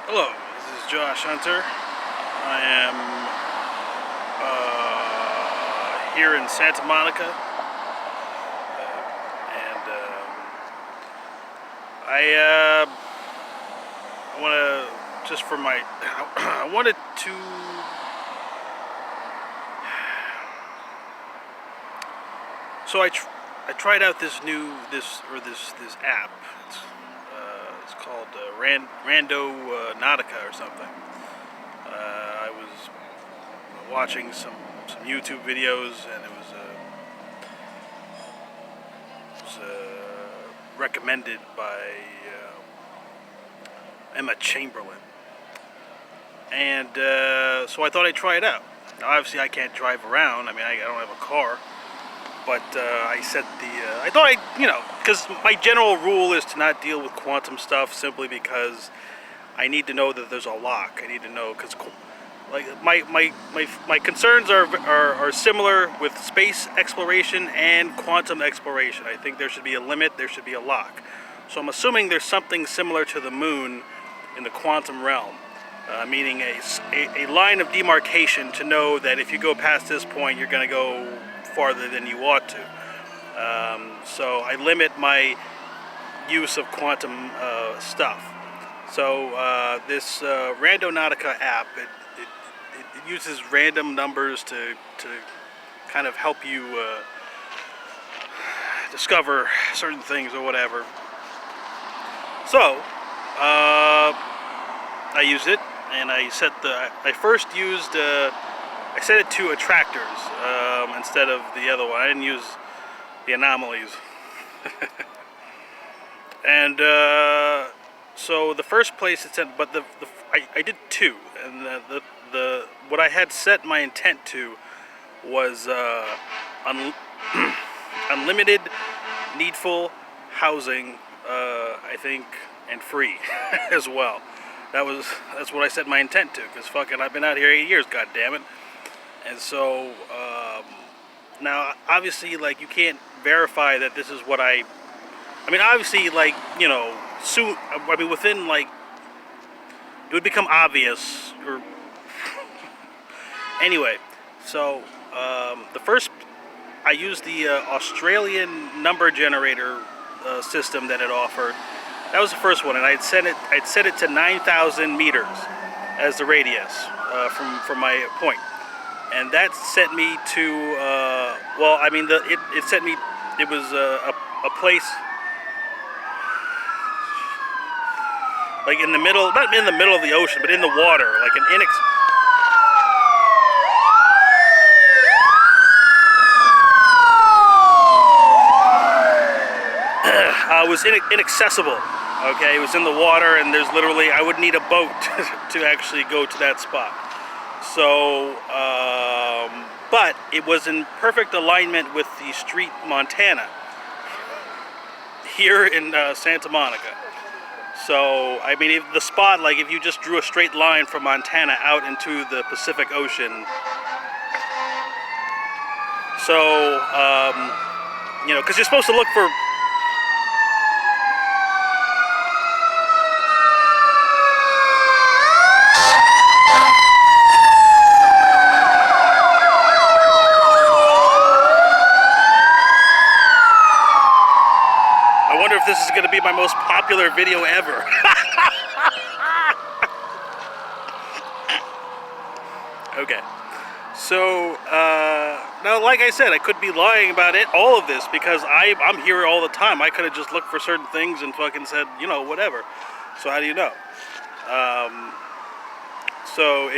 Hello, this is Josh Hunter. I am here in Santa Monica, and I want to just for my I wanted to so I tried out this app. It's called Rando Nautica or something. I was watching some YouTube videos, and it was recommended by Emma Chamberlain, and so I thought I'd try it out. Now, obviously, I can't drive around. I mean, I don't have a car, but I set I thought because my general rule is to not deal with quantum stuff simply because I need to know that there's a lock. I need to know because like my concerns are similar with space exploration and quantum exploration. I think there should be a limit, there should be a lock. So I'm assuming there's something similar to the moon in the quantum realm, meaning a line of demarcation to know that if you go past this point, you're going to go farther than you ought to. So I limit my use of quantum stuff. So this Randonautica app, it uses random numbers to kind of help you discover certain things or whatever. So I used it, and I first used I set it to attractors instead of the other one. I didn't use the anomalies. And so the first place it sent, but I did two, and the what I had set my intent to was unlimited, needful housing, I think, and free as well. That's what I set my intent to, because fucking I've been out here 8 years, god damn it. And so now obviously, like, you can't verify that this is what I mean, obviously, like, soon, I mean, within, like, it would become obvious, or, anyway, so, the first, I used the Australian number generator system that it offered. That was the first one, and I'd set it to 9,000 meters as the radius from my point. And that sent me to, well, I mean, it sent me, it was a place, like in the middle, not in the middle of the ocean, but in the water, like an it was inaccessible. Okay, it was in the water, and there's literally, I would need a boat to actually go to that spot. So, but it was in perfect alignment with the street Montana here in Santa Monica. So, I mean, if the spot, like, if you just drew a straight line from Montana out into the Pacific Ocean, so, because you're supposed to look for, I wonder if this is going to be my most popular video ever. Okay. So, now, like I said, I could be lying about all of this, because I'm here all the time. I could have just looked for certain things and fucking said, whatever. So how do you know? So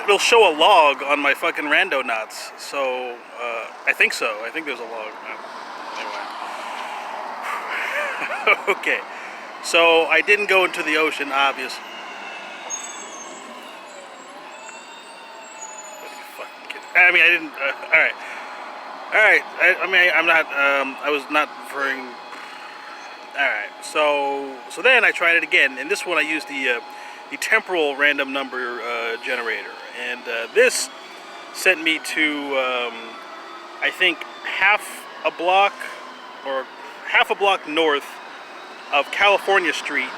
it'll show a log on my fucking Randonauts. So, I think so. I think there's a log. Anyway. Okay. So I didn't go into the ocean, obviously. I mean, I didn't. All right. I mean, I'm not. I was not referring. All right. So then I tried it again, and this one I used the temporal random number generator, and this sent me to I think half a block north of California Street,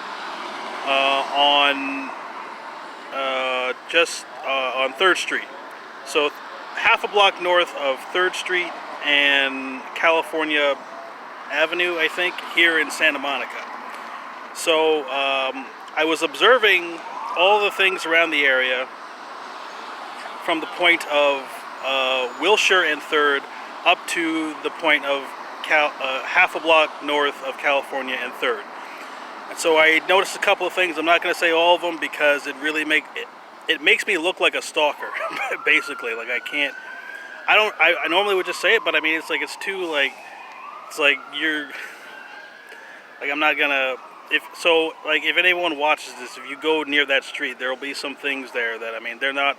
on just on 3rd Street. So half a block north of 3rd Street and California Avenue, I think, here in Santa Monica. So I was observing all the things around the area from the point of Wilshire and 3rd up to the point of half a block north of California and 3rd. And so I noticed a couple of things. I'm not going to say all of them because it really it makes me look like a stalker, basically. Like I normally would just say it, but I mean it's too like you're like I'm not gonna if anyone watches this, if you go near that street, there'll be some things there that I mean they're not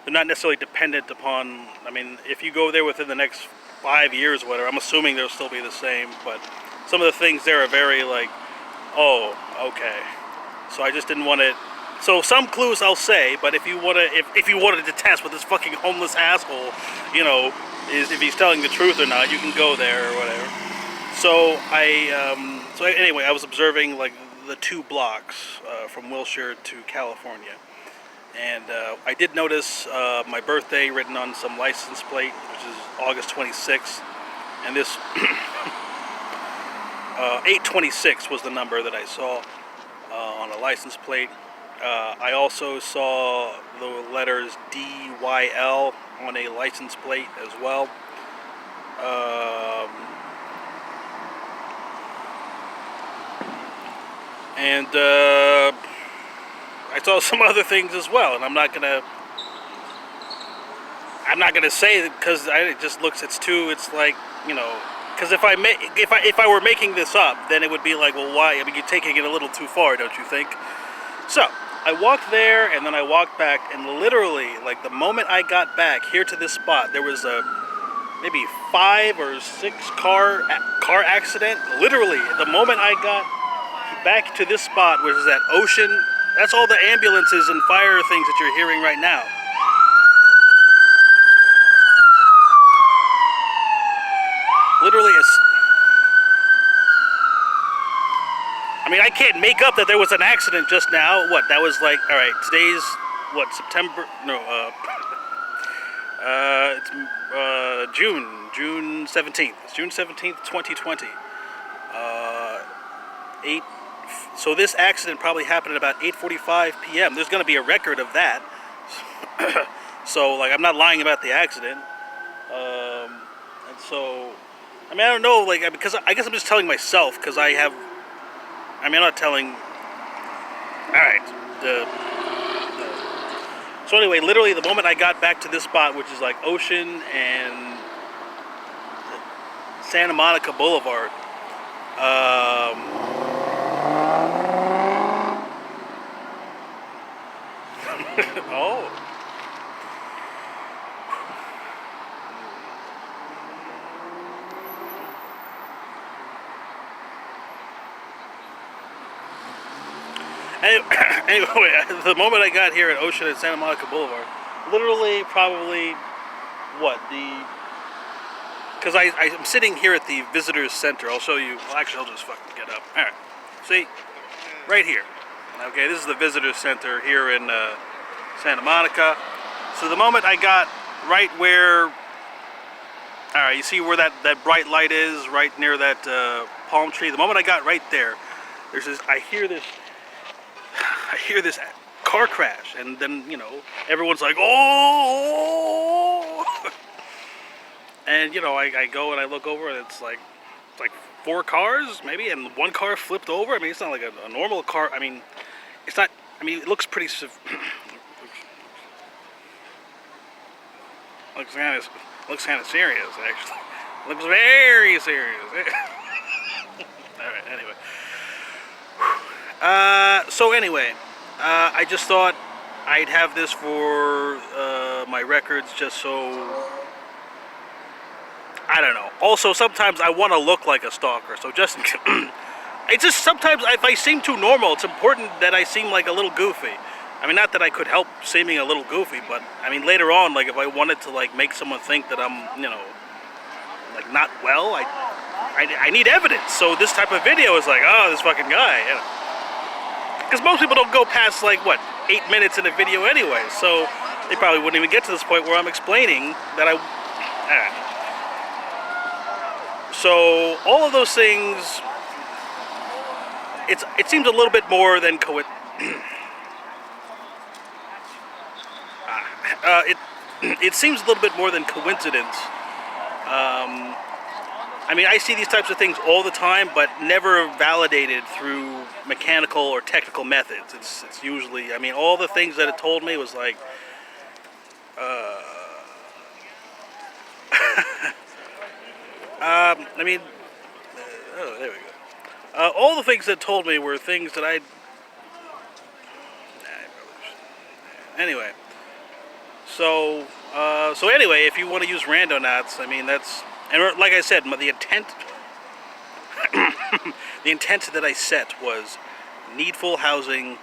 necessarily dependent upon. I mean, if you go there within the next 5 years or whatever, I'm assuming they'll still be the same, but some of the things there are very like, oh, okay. So I just didn't want to. So some clues I'll say, but if you wanted to test what this fucking homeless asshole, is if he's telling the truth or not, you can go there or whatever. So anyway, I was observing like the 2 blocks from Wilshire to California, and I did notice my birthday written on some license plate, which is August 26th, and this 826 was the number that I saw on a license plate. I also saw the letters DYL on a license plate as well. And I saw some other things as well, and I'm not gonna say it because it just looks. It's like because if I were making this up, then it would be like, well, why? I mean, you're taking it a little too far, don't you think? So I walked there, and then I walked back, and literally, like the moment I got back here to this spot, there was a maybe 5 or 6 car accident. Literally, the moment I got back to this spot, which is that Ocean, that's all the ambulances and fire things that you're hearing right now. Literally, I mean, I can't make up that there was an accident just now. What, that was like, all right, today's, what, September, no, it's June 17th. It's June 17th, 2020. So this accident probably happened at about 8:45 p.m. There's going to be a record of that. So, like, I'm not lying about the accident. And so, I mean, I don't know, like, because I guess I'm just telling myself, because I'm not telling. All right. So anyway, literally the moment I got back to this spot, which is like Ocean and Santa Monica Boulevard, oh. Anyway, the moment I got here at Ocean and Santa Monica Boulevard, literally probably, because I'm sitting here at the Visitors Center. I'll show you. Well, actually, I'll just fucking get up. All right. See? Right here. Okay, this is the Visitors Center here in Santa Monica. So the moment I got right where, all right, you see where that bright light is, right near that palm tree? The moment I got right there, I hear this car crash, and then everyone's like, oh, and I go and I look over, and it's like 4 cars maybe, and 1 car flipped over. I mean, it's not like a normal car. I mean, it's not. I mean, it looks pretty. looks kind of serious, actually. Looks very serious. All right. Anyway. So anyway, I just thought I'd have this for my records, just so, I don't know. Also, sometimes I want to look like a stalker, so just, it's just sometimes if I seem too normal, it's important that I seem like a little goofy. I mean, not that I could help seeming a little goofy, but I mean, later on, like if I wanted to like make someone think that I'm, like not well, I need evidence. So this type of video is like, oh, this fucking guy. because most people don't go past like what 8 minutes in a video anyway, so they probably wouldn't even get to this point where I'm explaining that I. So all of those things, it seems a little bit more than it seems a little bit more than coincidence. I mean, I see these types of things all the time, but never validated through mechanical or technical methods. It's usually, I mean, all the things that it told me was like, I mean, oh, there we go. All the things that told me were things that I probably shouldn't. Anyway, so anyway, if you want to use randonauts, I mean, that's, and like I said, the intent, the intent that I set was needful housing,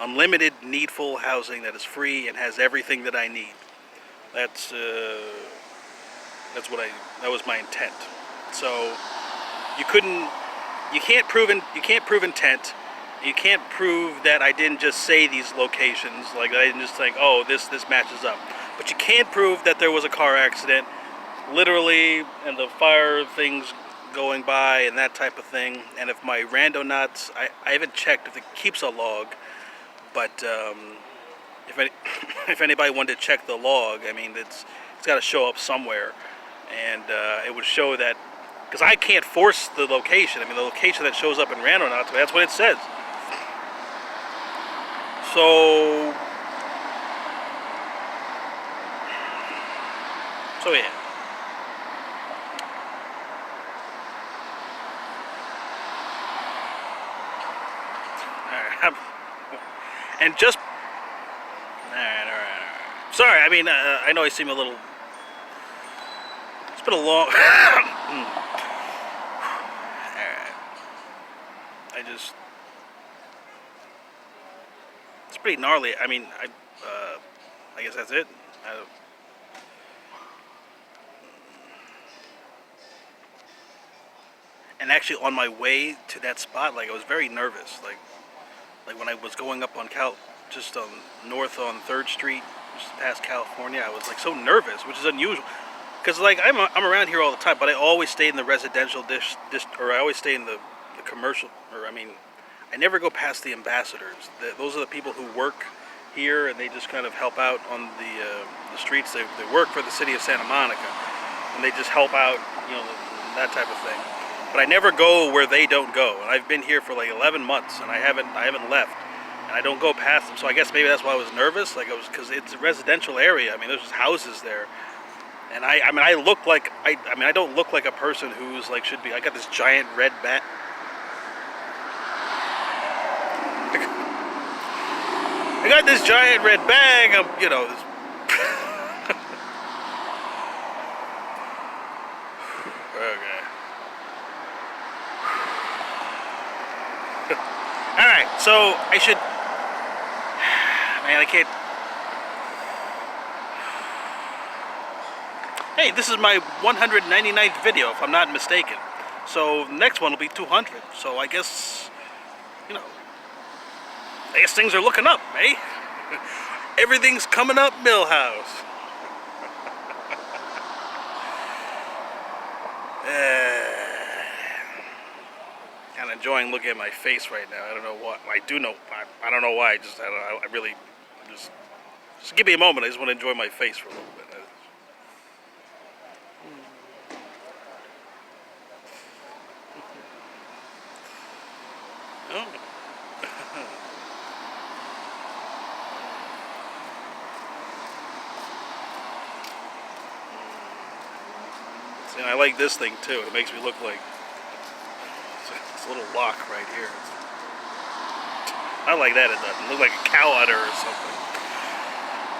unlimited needful housing that is free and has everything that I need. That was my intent. So you can't prove intent. You can't prove that I didn't just say these locations, like I didn't just think, oh, this matches up. But you can prove that there was a car accident, literally, and the fire things going by and that type of thing. And if my randonauts, I haven't checked if it keeps a log, but if anybody wanted to check the log, I mean, it's got to show up somewhere, and it would show that, because I can't force the location. I mean, the location that shows up in randonauts, that's what it says. So yeah. Alright, and just, alright. Sorry, I mean, I know I seem a little, it's been a long, alright, it's pretty gnarly. I mean, I guess that's it. And actually, on my way to that spot, like, I was very nervous. Like when I was going up on just north on 3rd Street, just past California, I was like so nervous, which is unusual. Because like I'm around here all the time, but I always stay in the residential or I always stay in the commercial, or I mean, I never go past the ambassadors. Those are the people who work here, and they just kind of help out on the streets. They work for the city of Santa Monica, and they just help out, you know, that type of thing. But I never go where they don't go, and I've been here for like 11 months, and I haven't left, and I don't go past them. So I guess maybe that's why I was nervous. Like, because it's a residential area. I mean, there's just houses there, and I mean, I don't look like a person who's like should be. I got this giant red bat. I got this giant red bag. You know. Okay. Alright, so I should... Man, I can't... Hey, this is my 199th video, if I'm not mistaken. So, the next one will be 200. So, I guess... You know... I guess things are looking up, eh? Everything's coming up, Millhouse. Kind of enjoying looking at my face right now. I don't know what. I do know. I don't know why. I really just give me a moment. I just want to enjoy my face for a little bit. Oh. See, I like this thing too. It makes me look like this little lock right here. I like that. It doesn't look like a cow udder or something.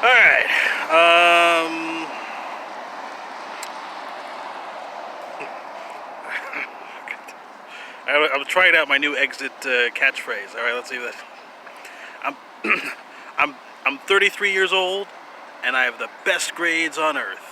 All right. I'm trying out my new exit catchphrase. All right, let's see that. I'm 33 years old, and I have the best grades on earth.